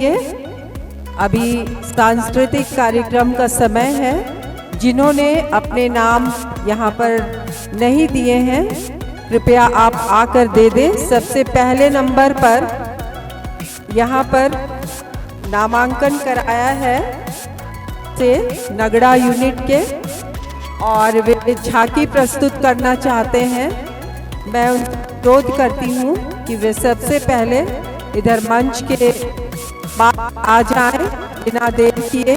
देंगे। अभी सांस्कृतिक कार्यक्रम का समय है। जिन्होंने अपने नाम यहाँ पर नहीं दिए हैं, कृपया आप आकर दे दें। सबसे पहले नंबर पर यहाँ पर नामांकन कराया है से नगड़ा यूनिट के, और वे झांकी प्रस्तुत करना चाहते हैं। मैं उनसे अनुरोध करती हूँ कि वे सबसे पहले इधर मंच के पास आ जाएं बिना देर किए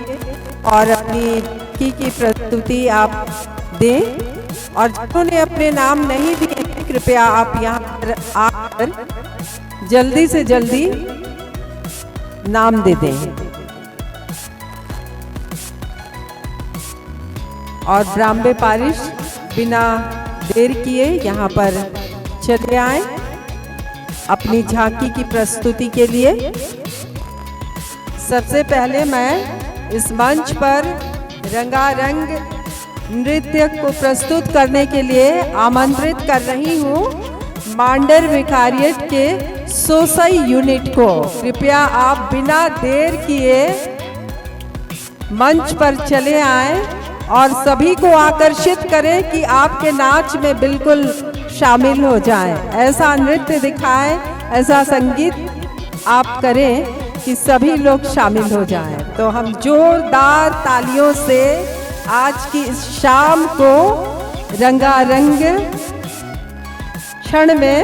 और अपनी झांकी की प्रस्तुति आप दें। और जिन्होंने अपने नाम नहीं दिए, कृपया आप यहाँ पर आकर जल्दी से जल्दी नाम दे दें। और ब्राह्मण पारिश बिना देर किए यहाँ पर चले आए अपनी झांकी की प्रस्तुति के लिए। सबसे पहले मैं इस मंच पर रंगारंग नृत्य को प्रस्तुत करने के लिए आमंत्रित कर रही हूँ मांडर विकारियट के सोसाई यूनिट को। कृपया आप बिना देर किए मंच पर चले आए और सभी को आकर्षित करें कि आपके नाच में बिल्कुल शामिल हो जाएं। ऐसा नृत्य दिखाएं, ऐसा संगीत आप करें कि सभी लोग शामिल हो जाएं। तो हम जोरदार तालियों से आज की इस शाम को रंगारंग क्षण में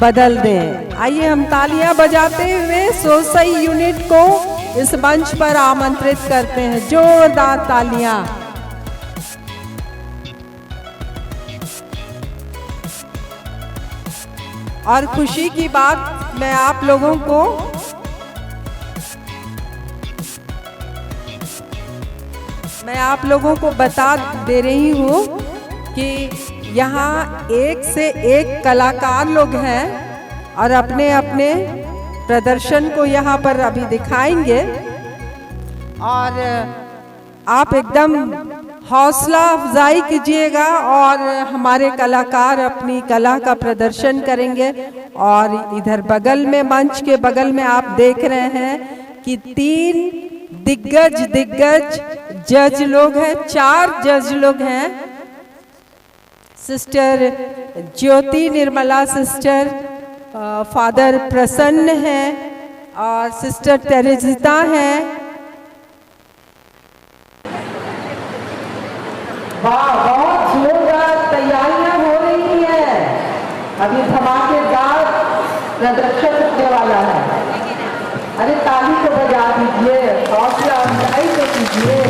बदल दें। आइए हम तालियां बजाते हुए सोसाई यूनिट को इस मंच पर आमंत्रित करते हैं। जोरदार तालियां। और खुशी की बात मैं आप लोगों को बता दे रही हूँ कि यहाँ एक से एक कलाकार लोग हैं और अपने अपने प्रदर्शन को यहाँ पर अभी दिखाएंगे। और आप एकदम हौसला अफजाई कीजिएगा और हमारे कलाकार अपनी कला का प्रदर्शन करेंगे। और इधर बगल में, मंच के बगल में आप देख रहे हैं कि 3 दिग्गज जज लोग हैं, 4 जज लोग हैं। सिस्टर ज्योति निर्मला सिस्टर, फादर प्रसन्न हैं और सिस्टर तेरेजिता हैं। बहुत जोरदार तैयारियां हो रही हैं। अभी धमाकेदार प्रदर्शन होने वाला है। अरे ताली को बजा दीजिए, हौसला अफजाई को कीजिए।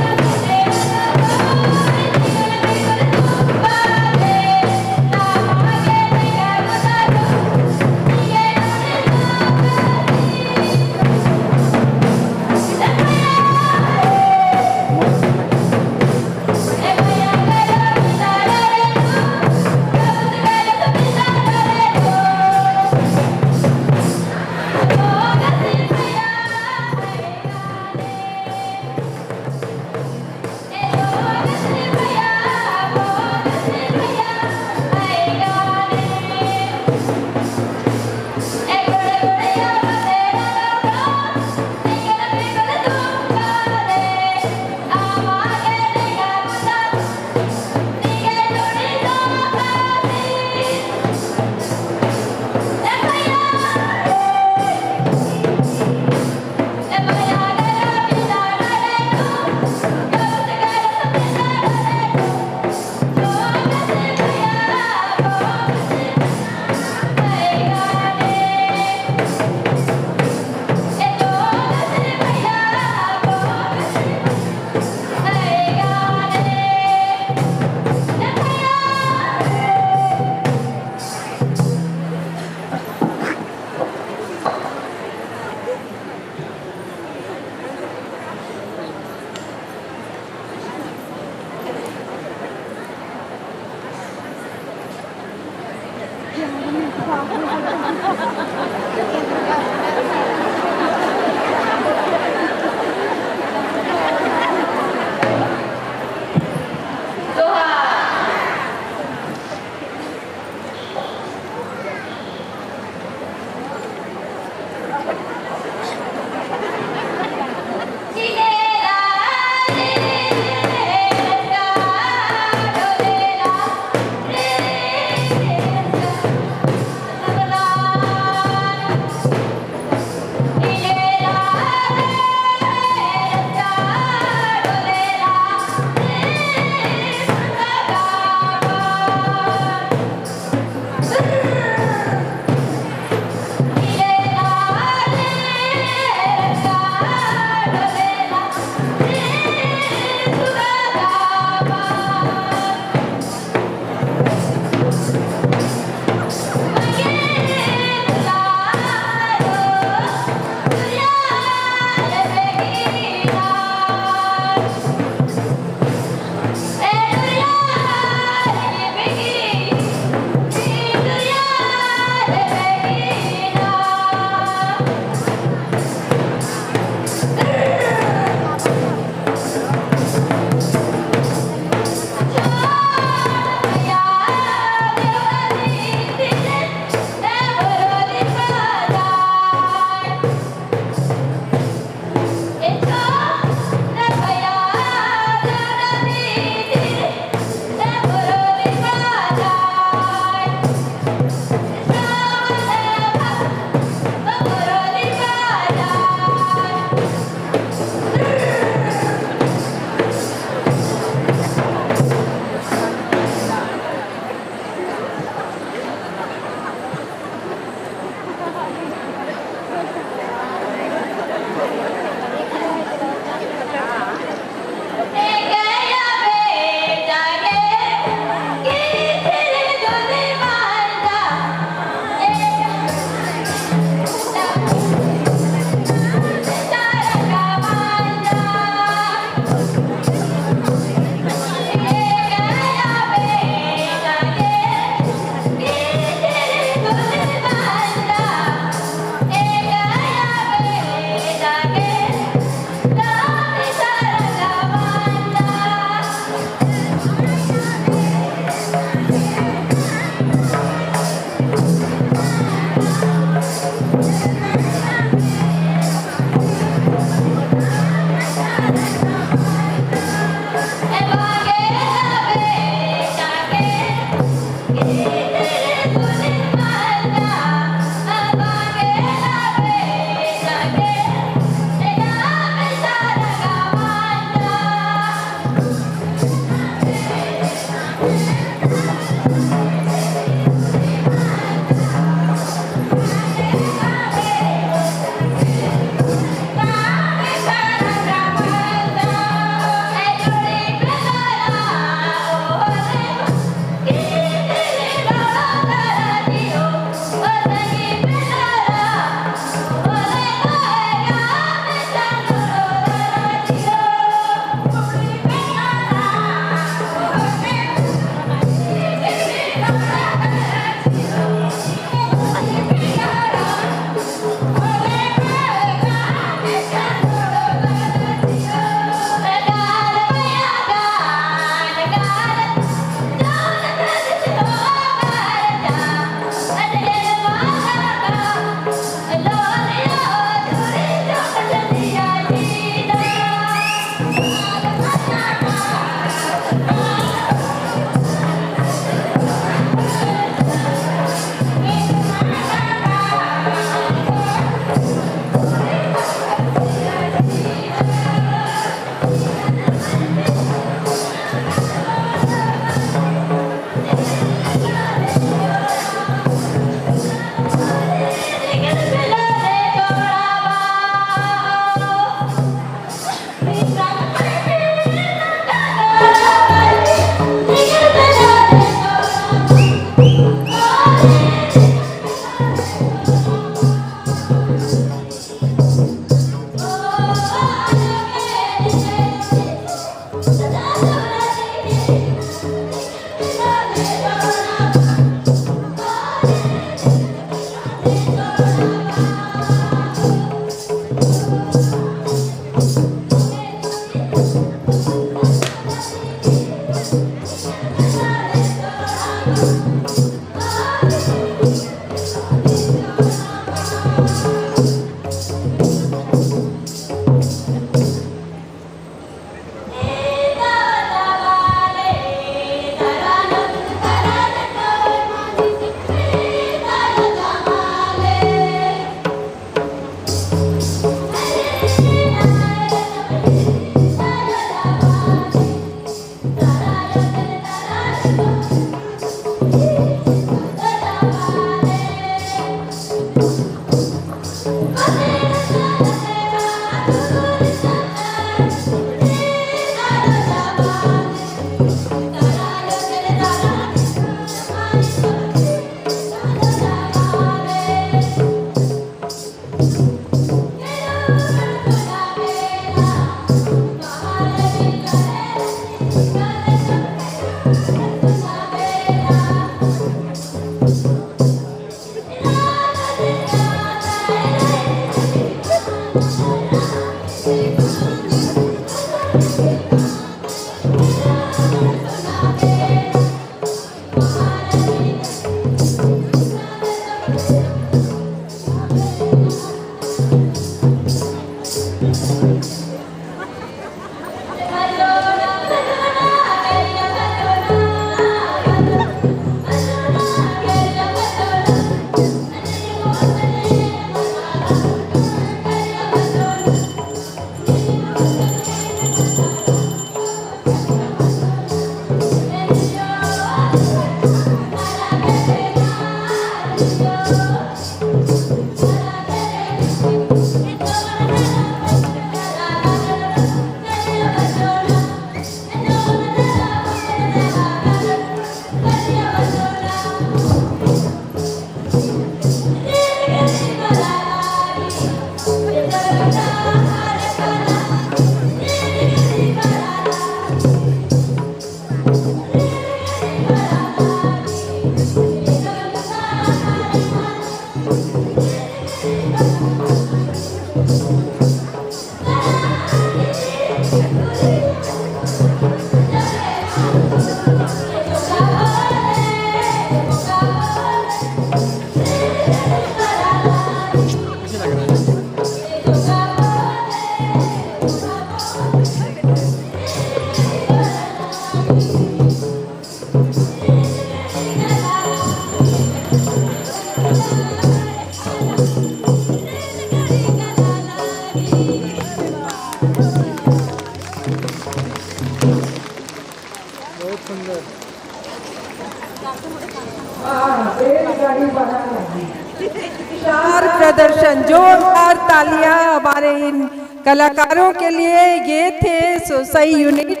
शानदार प्रदर्शन, जोरदार तालियां हमारे इन कलाकारों के लिए। ये थे सोसाई यूनिट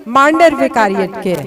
मांडर विकारियट के।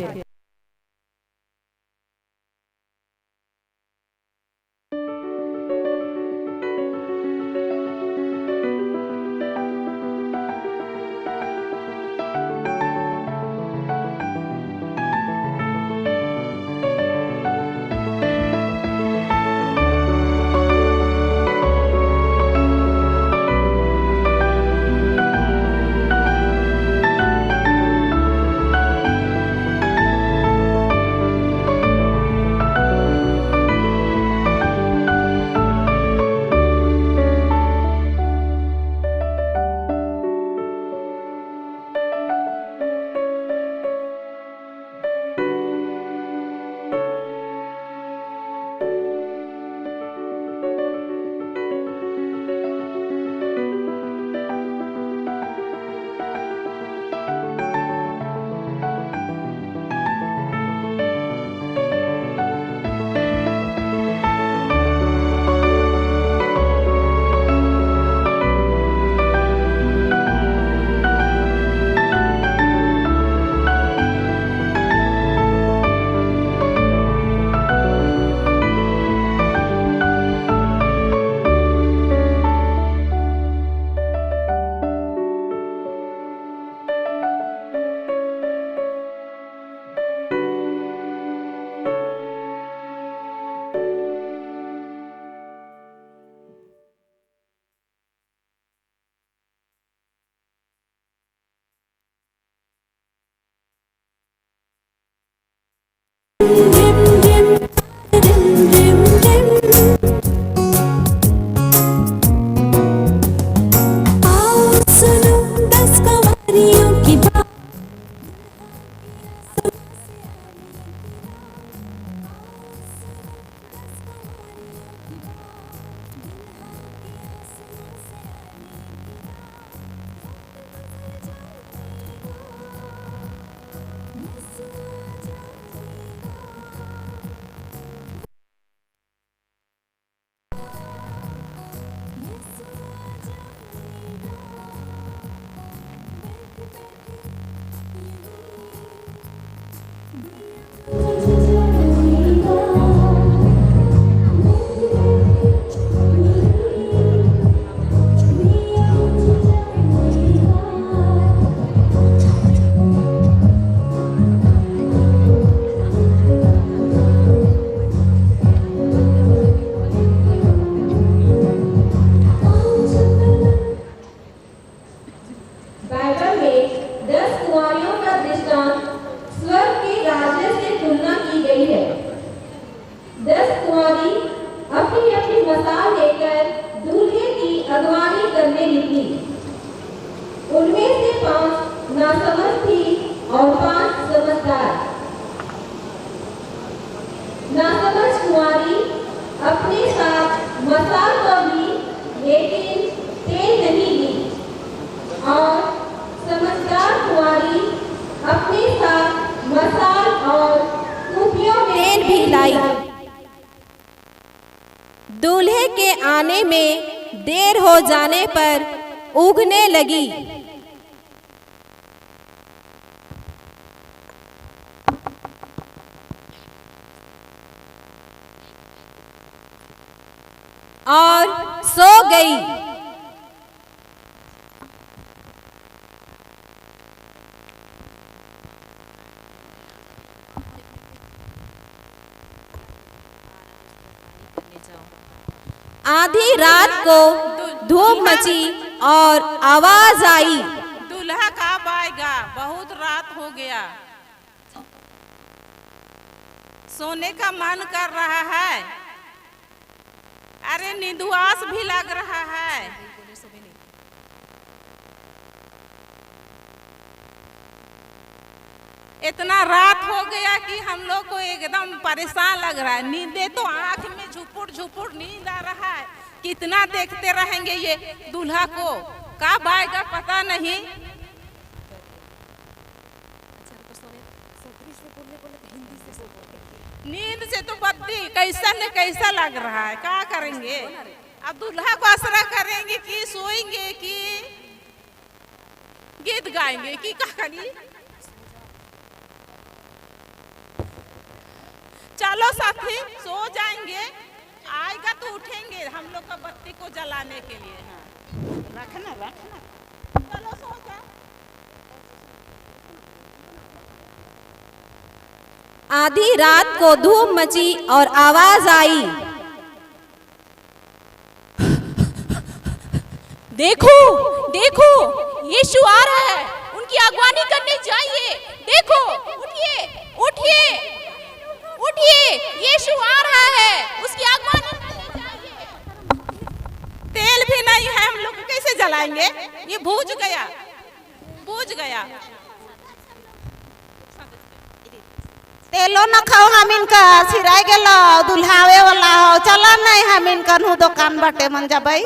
दूल्हे के आने में देर हो जाने पर उगने लगी। और सो गई। आधी रात को धूप मची और आवाज आई, दूल्हा कब आएगा, बहुत रात हो गया, सोने का मन कर रहा है, अरे निंदुआस भी लग रहा है। इतना रात हो गया कि हम लोग को एकदम परेशान लग रहा है। नींदे तो आंख में झुपुर झुपुर नींद आ रहा है। कितना देखते रहेंगे ये दूल्हा को, कब आएगा पता नहीं। नींद से तो बत्ती कैसा न कैसा लग रहा है, क्या करेंगे? अब दूल्हा को आसरा करेंगे कि सोएंगे कि गीत गाएंगे कि क्या करिए? चलो साथी, सो जाएंगे, आएगा तो उठेंगे हम लोग का बत्ती को जलाने के लिए। हाँ, रखना रखना, चलो सो जा। आधी रात को धूम मची और आवाज आई, देखो देखो यीशु आ रहा है, उनकी अगवानी करने चाहिए। देखो, उठिए उठिए उठिए, यीशु आ रहा है, उसकी अगवानी करनी चाहिए। तेल भी नहीं है, हम लोग कैसे जलाएंगे? ये बुझ गया बुझ गया। तेलो न खाओ हम इनका सिराय गेलो दुल्हावे वाला हो, चला नहीं हम इनका नु दुकान बाटे मन जाबई।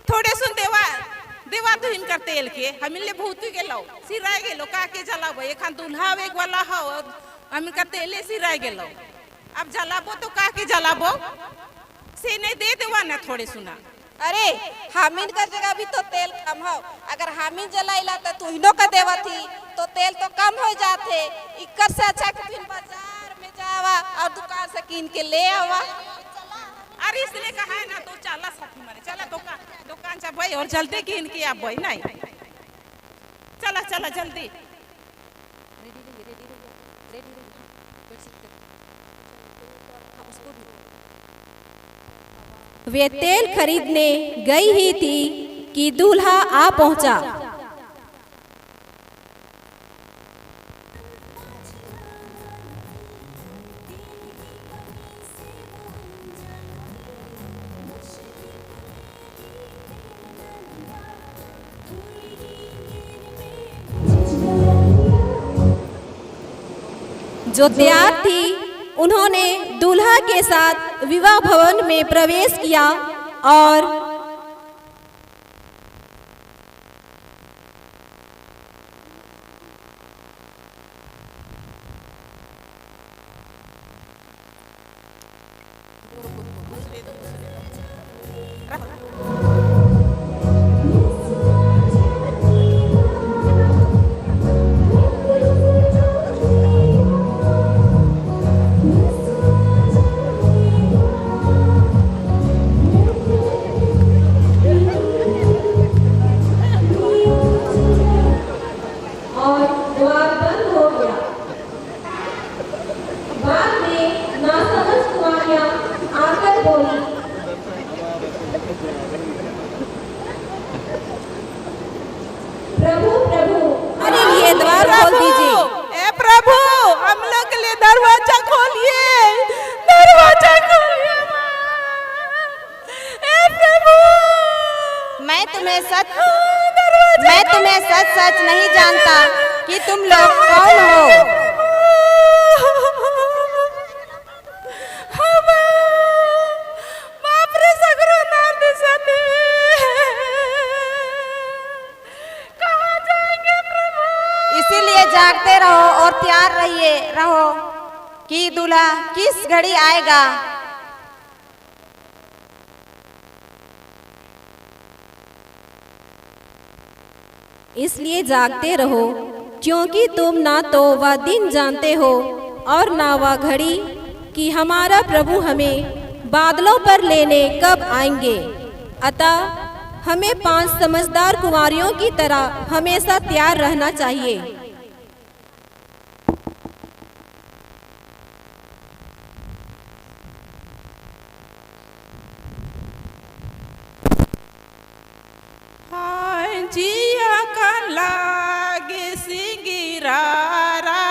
थोड़े सुन देवा देवा तो इनका तेल के हमिले भूत गेलो सिराय गेलो का के जलाबो? एखन दुल्हावे वाला हो और हम इनका तेले सिराय गेलो, अब जलाबो तो का के जलाबो? से नहीं दे देवा ना थोड़े सुना। अरे हामिन का जगह भी तो तेल कम हो, अगर हामिन जलाइला तो तुहिनो का देवा थी तो तेल तो कम हो जाते। इकर से अच्छा कि फिर बाजार में जावा और दुकान से कीन के ले आवा। अरे इसलिए कहा है ना, तो चला साथी मारे, चला दुकान जा भाई और जल्दी कीन के आप भाई नहीं, चला चला जल्दी। वे तेल खरीदने गई ही थी कि दूल्हा आ पहुंचा। जो तैयार थी, उन्होंने दूल्हा के साथ विवाह भवन में प्रवेश किया और मैं तुम्हें सच सच नहीं जानता कि तुम लोग कौन हो। इसीलिए जागते रहो और तैयार रहो कि दूल्हा किस घड़ी आएगा। इसलिए जागते रहो, क्योंकि तुम ना तो वह दिन जानते हो और ना वह घड़ी कि हमारा प्रभु हमें बादलों पर लेने कब आएंगे। अतः हमें 5 समझदार कुंवारियों की तरह हमेशा तैयार रहना चाहिए। जिया का लागे सिंगिरारा,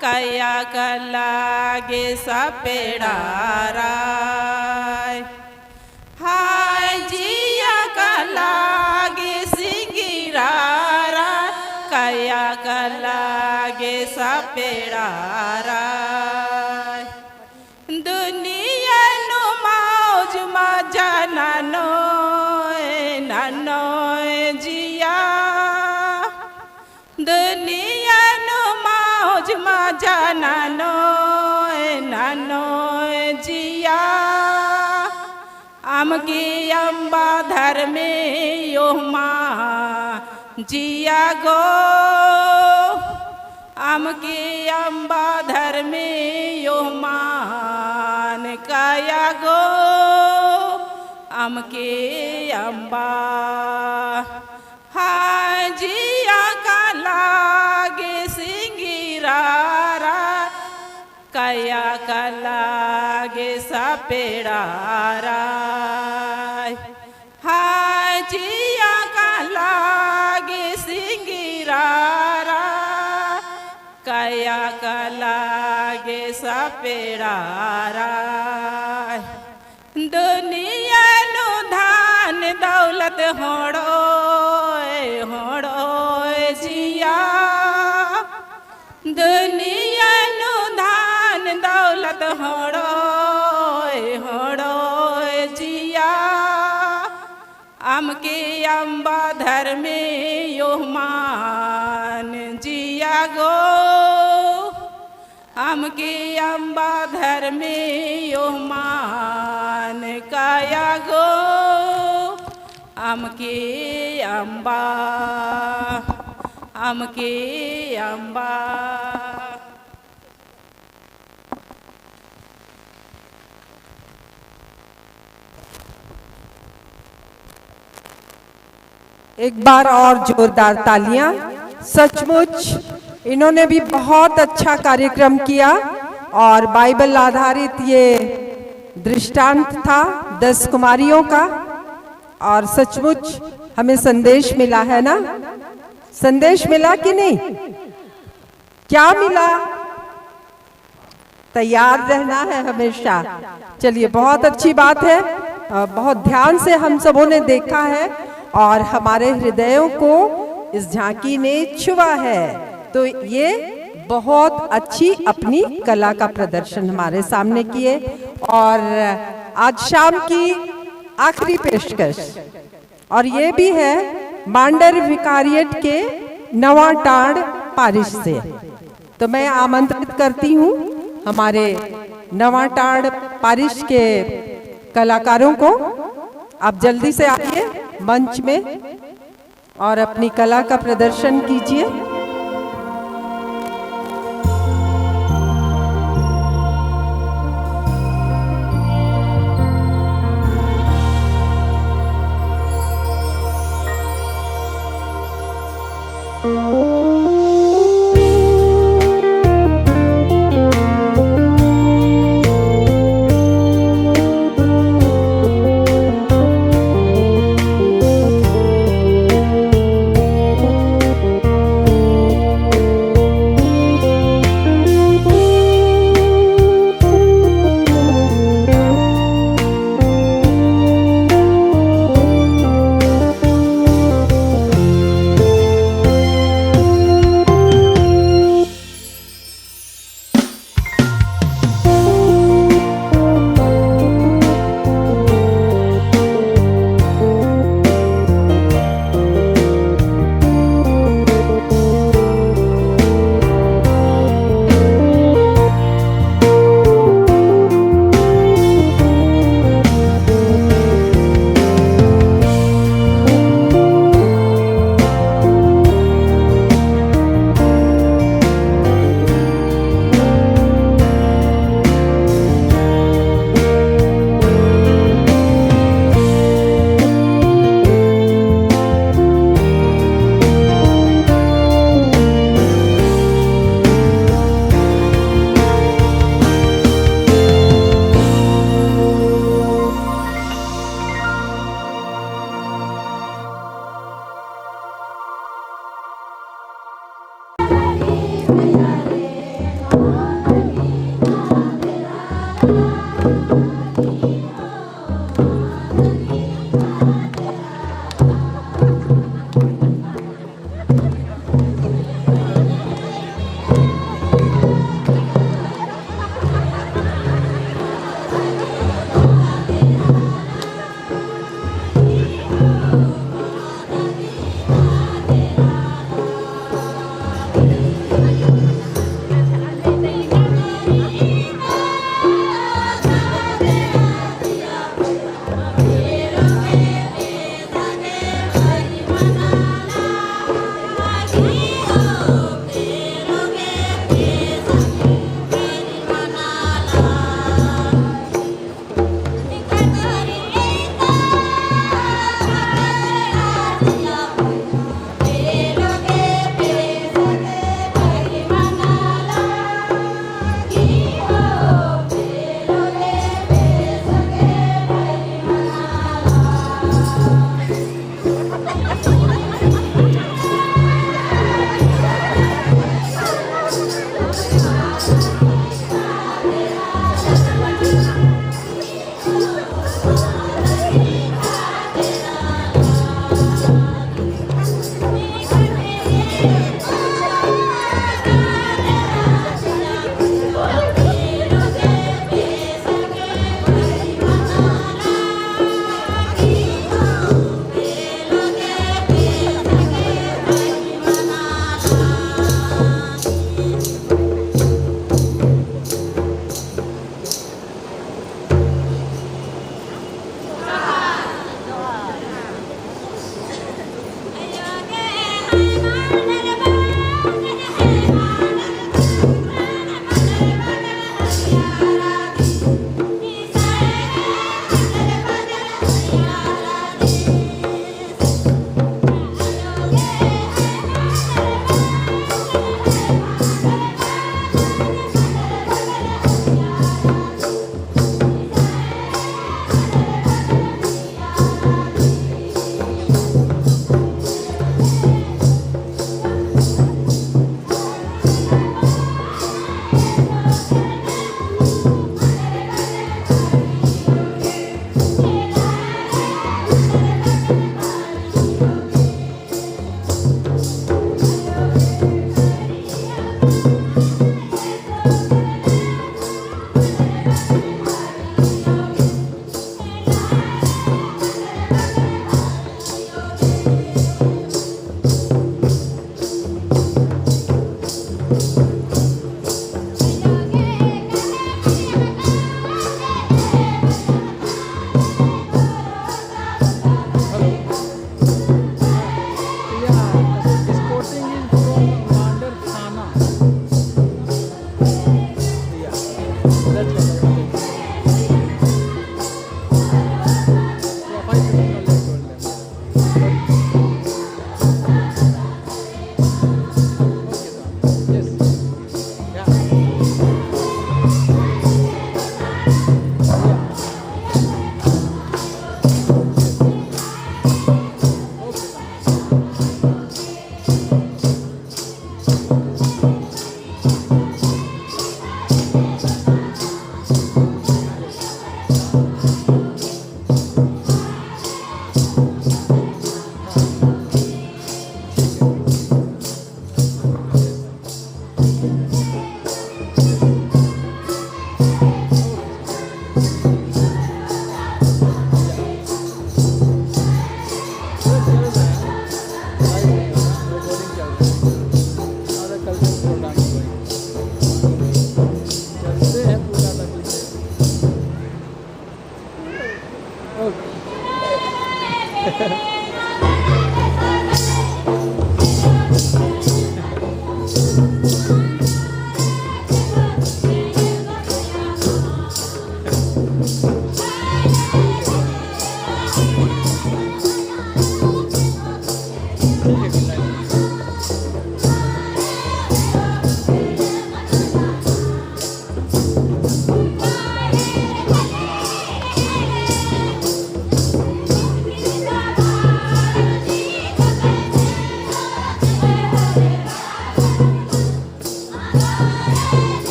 कया का लागे सपेड़ारा। हाय जिया का लागे सिंगिरारा, कया का लागे सपेड़ारा। दुनिया नो मौज मजा नानो नानो जिया, मौज मजा नानो नानो जिया आमकी अम्बा धर में यो माँ जिया गो आमकी अम्बा धर में यो मान काया गो आमके अम्बा हाँ जिया का लागे सिंगिरारा काया का लागे सपेड़ारा हाँ जिया का लागे सिंगिरारा काया का लागे सपेड़ारा दुनिया नु धान दौलत होड़ो होड़ो जिया दुनिया नु धान दौलत होड़ो होड़ो जिया आमके अम्बा धर में यो मान जिया गो आमके अम्बा धर में यो मान काया गो आमके अम्बा आमके अम्बा। एक बार और जोरदार तालियां। सचमुच इन्होंने भी बहुत अच्छा कार्यक्रम किया और बाइबल आधारित ये दृष्टांत था 10 कुमारियों का और सचमुच हमें संदेश मिला है ना। संदेश मिला कि नहीं? क्या मिला? तैयार रहना है हमेशा। चलिए, बहुत अच्छी बात है। बहुत ध्यान से हम सबों ने देखा है और हमारे हृदयों को इस झांकी ने छुआ है। तो ये बहुत अच्छी अपनी कला का प्रदर्शन हमारे सामने किए और आज शाम की आखिरी पेशकश और ये भी है मांडर विकारियट के नवाटाड़ पारिश से। तो मैं आमंत्रित करती हूँ हमारे नवाटाड़ पारिश के कलाकारों को, आप जल्दी से आइए मंच में और अपनी कला का प्रदर्शन कीजिए।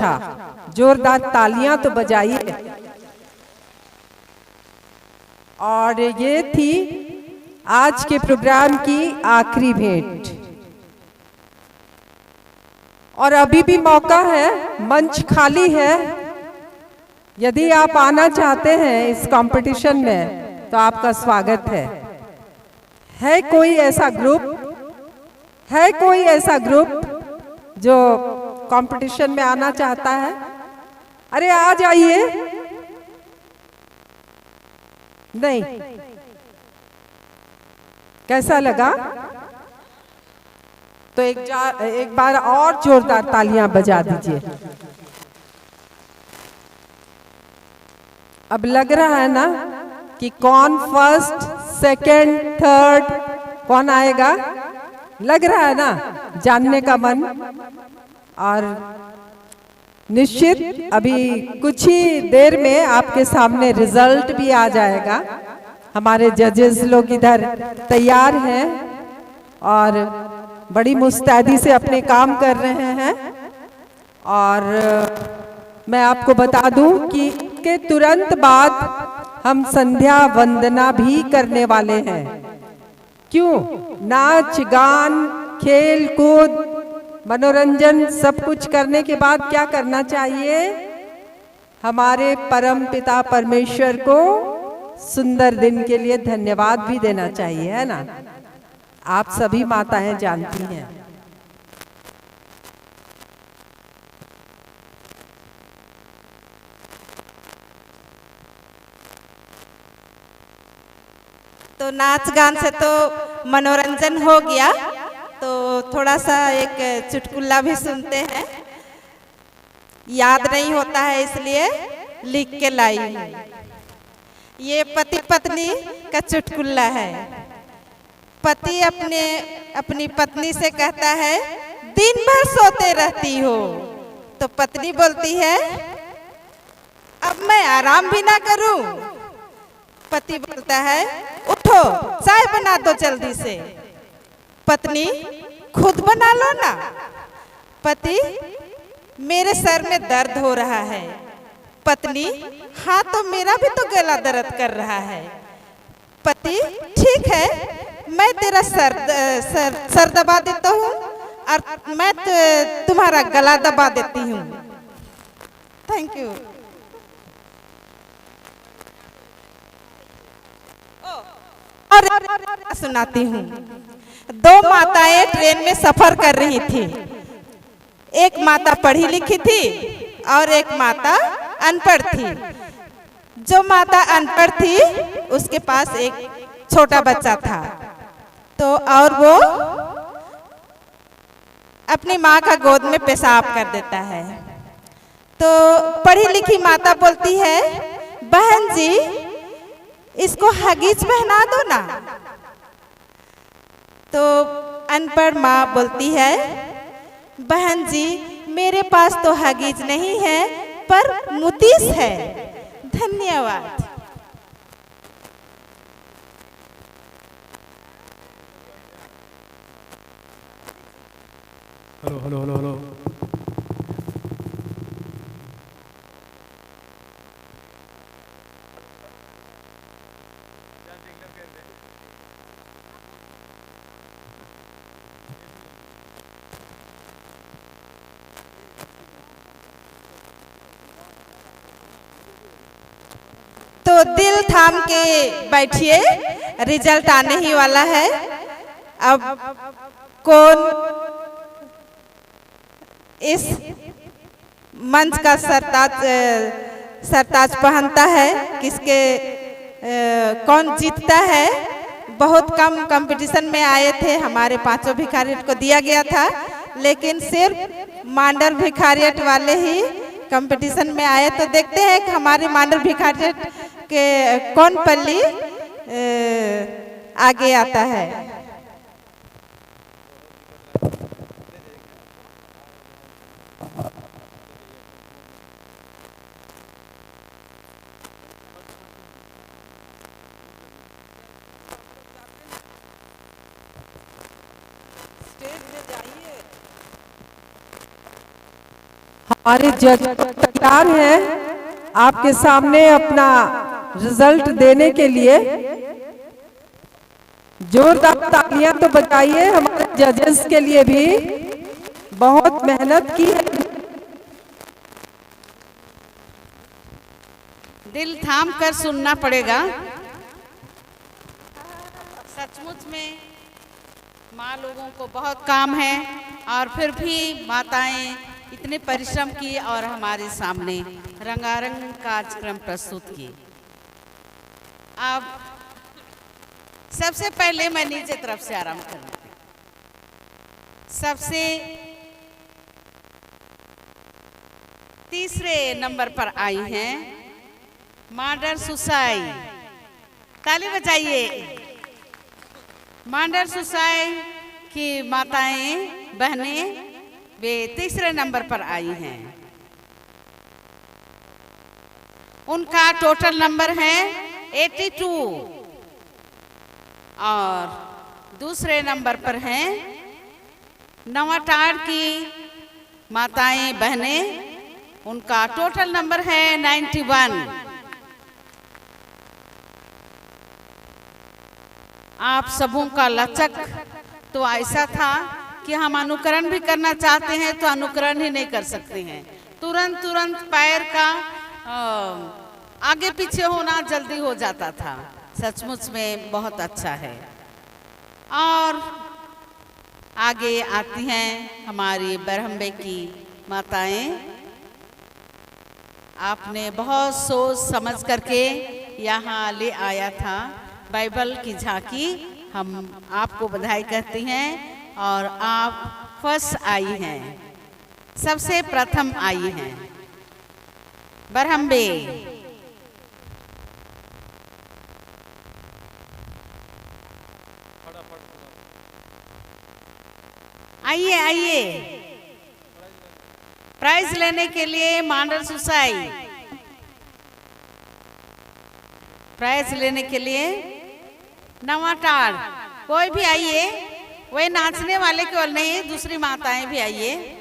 अच्छा, जोरदार तालियां तो बजाइए। और ये थी आज के प्रोग्राम की आखिरी भेंट। और अभी भी मौका है, मंच खाली है। यदि आप आना चाहते हैं इस कंपटीशन में तो आपका स्वागत है। है कोई ऐसा ग्रुप, है कोई ऐसा ग्रुप जो कंपटीशन में आना चाहता है? अरे आ जाइए। नहीं, कैसा लगा? तो एक बार और जोरदार तालियां बजा दीजिए। अब लग रहा है ना कि कौन फर्स्ट, सेकंड, थर्ड कौन आएगा? लग रहा है ना, जानने का मन। और निश्चित अभी कुछ ही देर में आपके सामने रिजल्ट भी आ जाएगा। हमारे जजेस लोग इधर तैयार हैं और बड़ी मुस्तैदी से अपने काम कर रहे हैं। और मैं आपको बता दूं कि के तुरंत बाद हम संध्या वंदना भी करने वाले हैं। क्यों? नाच गान, खेल कूद, मनोरंजन सब कुछ करने के बाद क्या करना चाहिए? हमारे परम पिता परमेश्वर को सुंदर दिन के लिए धन्यवाद भी देना चाहिए, है ना? आप सभी माताएं जानती हैं। तो नाच गान से तो मनोरंजन हो गया, तो थोड़ा सा एक चुटकुला भी सुनते हैं। याद नहीं होता है इसलिए लिख के लाई हूं। ये पति पत्नी का चुटकुला है। पति अपनी पत्नी से कहता है, दिन भर सोते रहती हो। तो पत्नी बोलती है, अब मैं आराम भी ना करूं। पति बोलता है, उठो चाय बना दो जल्दी से। पत्नी, खुद बना लो ना। पति, मेरे सर में दर्द हो रहा है। पत्नी, हाँ तो मेरा भी तो गला दर्द कर रहा है। पति, ठीक है, मैं तेरा सर दबा देता हूँ और मैं तुम्हारा गला दबा देती हूँ। Thank you. और सुनाती हूँ। दो माताएं ट्रेन में सफर कर रही थी। एक माता पढ़ी लिखी थी और एक माता अनपढ़ थी। जो माता अनपढ़ थी उसके पास एक छोटा बच्चा था, तो और वो अपनी माँ का गोद में पेशाब कर देता है। तो पढ़ी लिखी माता बोलती है, बहन जी इसको हगीज पहना दो ना। तो अनपढ़ माँ बोलती है, बहन जी मेरे पास तो हगीज नहीं है पर मुतीस है। धन्यवाद। Hello hello hello hello. तो दिल थाम के बैठिए, रिजल्ट आने ही वाला है। अब कौन इस मंच का सरताज पहनता है, किसके कौन जीतता है? बहुत कम कंपटीशन में आए थे, हमारे पांचों भिखारियट को दिया गया था, लेकिन सिर्फ मांडर भिखारियट वाले ही कंपटीशन में आए। तो देखते हैं कि हमारे मांडर भिखारियट के कौन पल्ली आगे आता है। हमारे जज तैयार हैं आपके सामने अपना रिजल्ट देने के लिए। जोरदार तालियां तो बजाइए हमारे जजेस के लिए भी, बहुत मेहनत की है। दिल थाम कर सुनना पड़ेगा। सचमुच में माँ लोगों को बहुत काम है और फिर भी माताएं इतने परिश्रम की और हमारे सामने रंगारंग कार्यक्रम प्रस्तुत किए। अब सबसे पहले मैं नीचे तरफ से आरंभ करूंगी। सबसे तीसरे नंबर पर आई हैं मांडर सुसाई। ताली बजाइए। मांडर सुसाई की माताएं बहनें वे तीसरे नंबर पर आई हैं। उनका टोटल नंबर है 82 और दूसरे नंबर पर हैं नवाटाड़ की माताएं बहनें, उनका टोटल नंबर है 91। आप सबों का लचक तो ऐसा था कि हम अनुकरण भी करना चाहते हैं तो अनुकरण ही नहीं कर सकते हैं। तुरंत तुरंत पैर का आगे पीछे होना जल्दी हो जाता था। सचमुच में बहुत अच्छा है। और आगे आती हैं हमारी बरहम्बे की माताएं। आपने बहुत सोच समझ करके यहाँ ले आया था बाइबल की झांकी। हम आपको बधाई कहते हैं और आप फर्स्ट आई हैं, सबसे प्रथम आई हैं बरहम्बे। आइए आइए प्राइज लेने के लिए मांडर सुसाई। प्राइज लेने के लिए नवाटाड़ कोई भी आइए, वही नाचने वाले केवल नहीं, दूसरी माताएं भी आइए।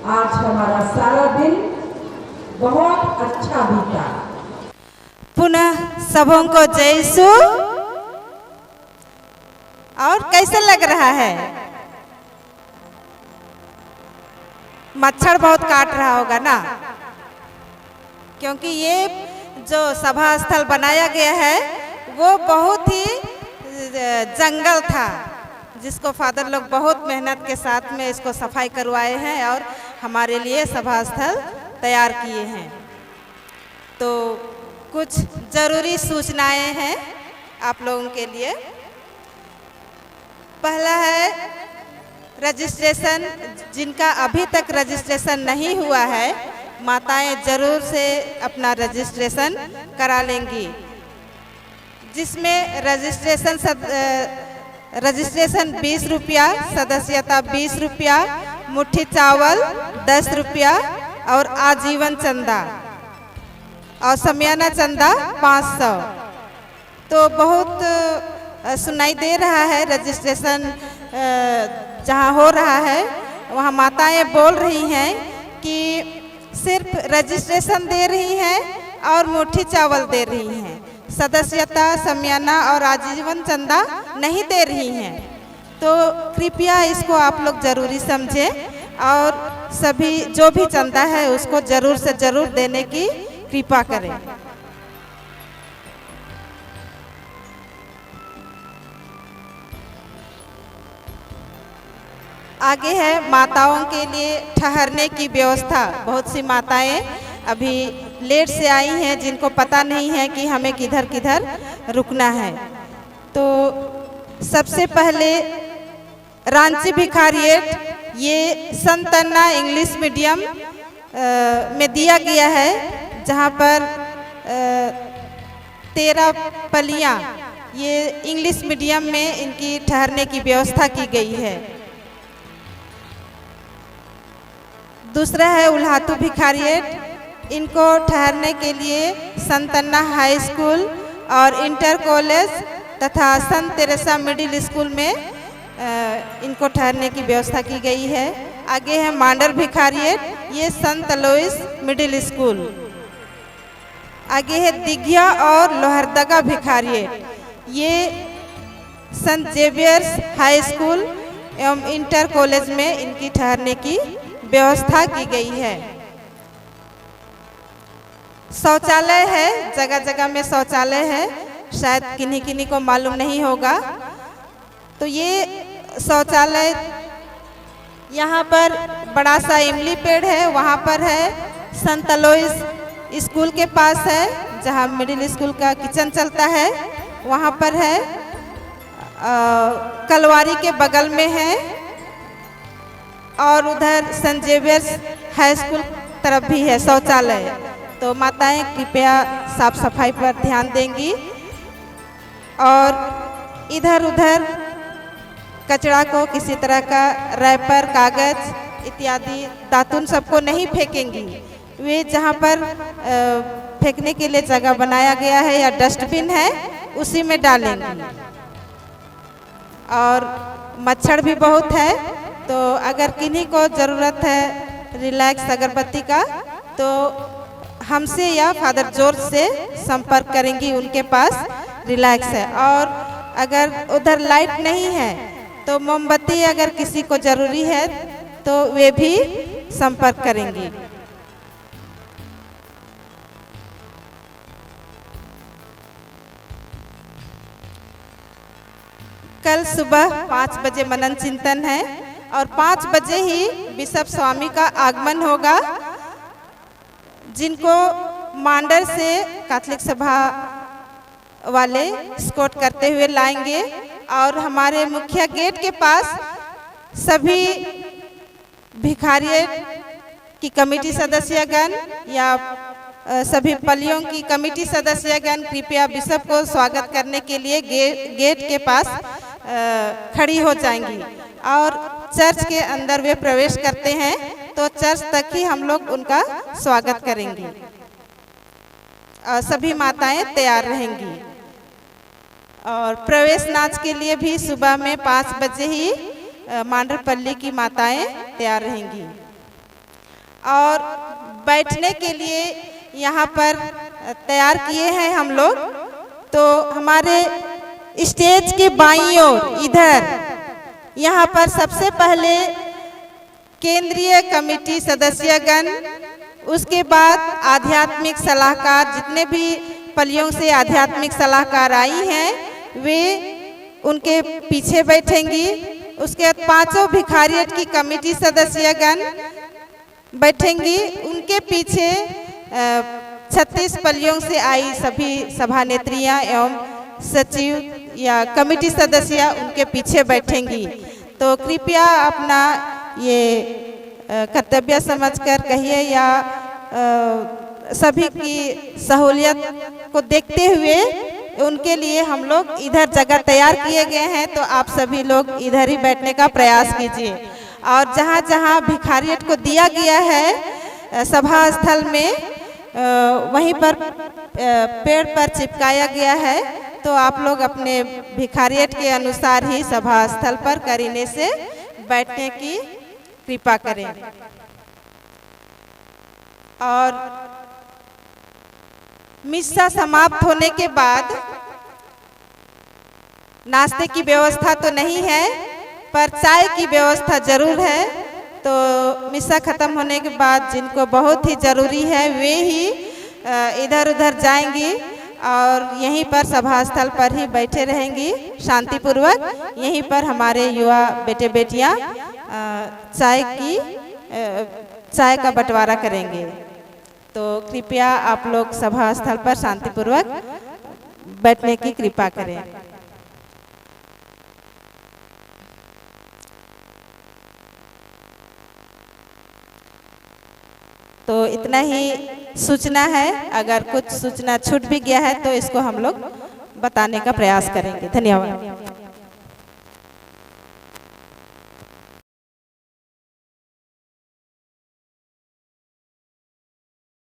आज हमारा सारा दिन बहुत अच्छा बीता। पुनः सबों को जय यीशु। और कैसे लग रहा है? मच्छर बहुत काट रहा होगा ना, क्योंकि ये जो सभा स्थल बनाया गया है वो बहुत ही जंगल था, जिसको फादर लोग बहुत मेहनत के साथ में इसको सफाई करवाए हैं और हमारे लिए सभा स्थल तैयार किए हैं। तो कुछ ज़रूरी सूचनाएं हैं आप लोगों के लिए। पहला है रजिस्ट्रेशन। जिनका अभी तक रजिस्ट्रेशन नहीं हुआ है, माताएं जरूर से अपना रजिस्ट्रेशन करा लेंगी, जिसमें रजिस्ट्रेशन 20 रुपया, सदस्यता 20 रुपया, मुट्ठी चावल 10 रुपया और आजीवन चंदा और समियाना चंदा 500। तो बहुत सुनाई दे रहा है रजिस्ट्रेशन जहाँ हो रहा है वहाँ माताएं बोल रही हैं कि सिर्फ रजिस्ट्रेशन दे रही हैं और मुट्ठी चावल दे रही हैं, सदस्यता, समियाना और आजीवन चंदा नहीं दे रही हैं। तो कृपया इसको आप लोग ज़रूरी समझें और सभी जो भी चंदा है उसको ज़रूर से ज़रूर देने की कृपा करें। आगे है माताओं के लिए ठहरने की व्यवस्था। बहुत सी माताएं अभी लेट से आई हैं, जिनको पता नहीं है कि हमें किधर किधर रुकना है। तो सबसे पहले रांची भिखारियट, ये संत अन्ना इंग्लिश मीडियम में दिया गया है, जहाँ पर 13 पलियाँ ये इंग्लिश मीडियम में इनकी ठहरने की व्यवस्था की गई है। दूसरा है उल्हातू भिखारियट। इनको ठहरने के लिए संत अन्ना हाई स्कूल और इंटर कॉलेज तथा संत तेरेसा मिडिल स्कूल में इनको ठहरने की व्यवस्था की गई है। आगे है मांडर भिखारियट, ये संत लोइस मिडिल स्कूल। आगे है दिघिया और लोहरदगा भिखारियट, ये संत जेवियर्स हाई स्कूल एवं इंटर कॉलेज में इनकी ठहरने की व्यवस्था की गई है। शौचालय है, जगह जगह में शौचालय है, शायद किन्हीं किन्हीं को मालूम नहीं होगा। तो ये शौचालय यहाँ पर बड़ा सा इमली पेड़ है, वहाँ पर है। संत लोइस स्कूल के पास है, जहाँ मिडिल स्कूल का किचन चलता है, वहाँ पर है। कलवारी के बगल में है और उधर संत जेवियर्स हाई स्कूल तरफ भी है शौचालय। तो माताएं कृपया साफ सफाई पर ध्यान देंगी और इधर उधर कचरा को किसी तरह का रैपर, कागज इत्यादि दातुन सबको नहीं फेंकेंगी। वे जहाँ पर फेंकने के लिए जगह बनाया गया है या डस्टबिन है उसी में डालेंगी। और मच्छर भी बहुत है, तो अगर किन्हीं को ज़रूरत है रिलैक्स अगरबत्ती का तो हमसे या फादर जॉर्ज से संपर्क करेंगी, उनके पास रिलैक्स है। और अगर उधर लाइट नहीं है तो मोमबत्ती अगर किसी को ज़रूरी है तो वे भी संपर्क करेंगी। कल सुबह 5 बजे मनन चिंतन है और 5 बजे ही बिशप स्वामी का आगमन होगा, जिनको मांडर से कैथोलिक सभा वाले स्कॉट करते हुए लाएंगे। और हमारे मुख्य गेट के पास सभी भिखारियट की कमेटी सदस्यगण या सभी पलियों की कमेटी सदस्यगण कृपया बिशप को स्वागत करने के लिए गेट के पास खड़ी हो जाएंगी। और चर्च के अंदर वे प्रवेश करते हैं तो चर्च तक ही हम लोग उनका स्वागत करेंगे। और सभी माताएं तैयार रहेंगी। और प्रवेश नाच के लिए भी सुबह में 5 बजे ही मांडरपल्ली की माताएं तैयार रहेंगी। और बैठने के लिए यहाँ पर तैयार किए हैं हम लोग। तो हमारे स्टेज के बाईं ओर इधर यहाँ पर सबसे पहले केंद्रीय कमेटी सदस्यगण, उसके बाद आध्यात्मिक सलाहकार, जितने भी पलियों से आध्यात्मिक सलाहकार आई हैं वे उनके पीछे बैठेंगी। उसके बाद पांचों भिखारियत की कमेटी सदस्यगण बैठेंगी, उनके पीछे 36 पलियों से आई सभी सभानेत्रियां एवं सचिव या कमेटी सदस्य उनके पीछे बैठेंगी। तो कृपया अपना ये कर्तव्य समझकर कहिए या सभी की सहूलियत को देखते हुए उनके लिए हम लोग इधर जगह तैयार किए गए हैं। तो आप सभी लोग इधर ही बैठने का प्रयास कीजिए। और जहाँ जहाँ भिखारियत को दिया गया है सभा स्थल में, वहीं पर पेड़ पर चिपकाया गया है। तो आप लोग अपने भिखारियत के अनुसार ही सभा स्थल पर करीने से बैठने की कृपा करें। और मिस्सा समाप्त होने के बाद नाश्ते की व्यवस्था तो नहीं है, पर चाय की व्यवस्था जरूर है। तो मिस्सा खत्म होने के बाद जिनको बहुत ही जरूरी है वे ही इधर उधर जाएंगी और यहीं पर सभा स्थल पर ही बैठे रहेंगी शांतिपूर्वक। यहीं पर हमारे युवा बेटे बेटियां चाय का बंटवारा करेंगे। तो कृपया आप लोग सभा स्थल पर शांतिपूर्वक बैठने की कृपा करें। तो इतना ही सूचना है। अगर कुछ सूचना छूट भी गया है तो इसको हम लोग बताने का प्रयास करेंगे। धन्यवाद।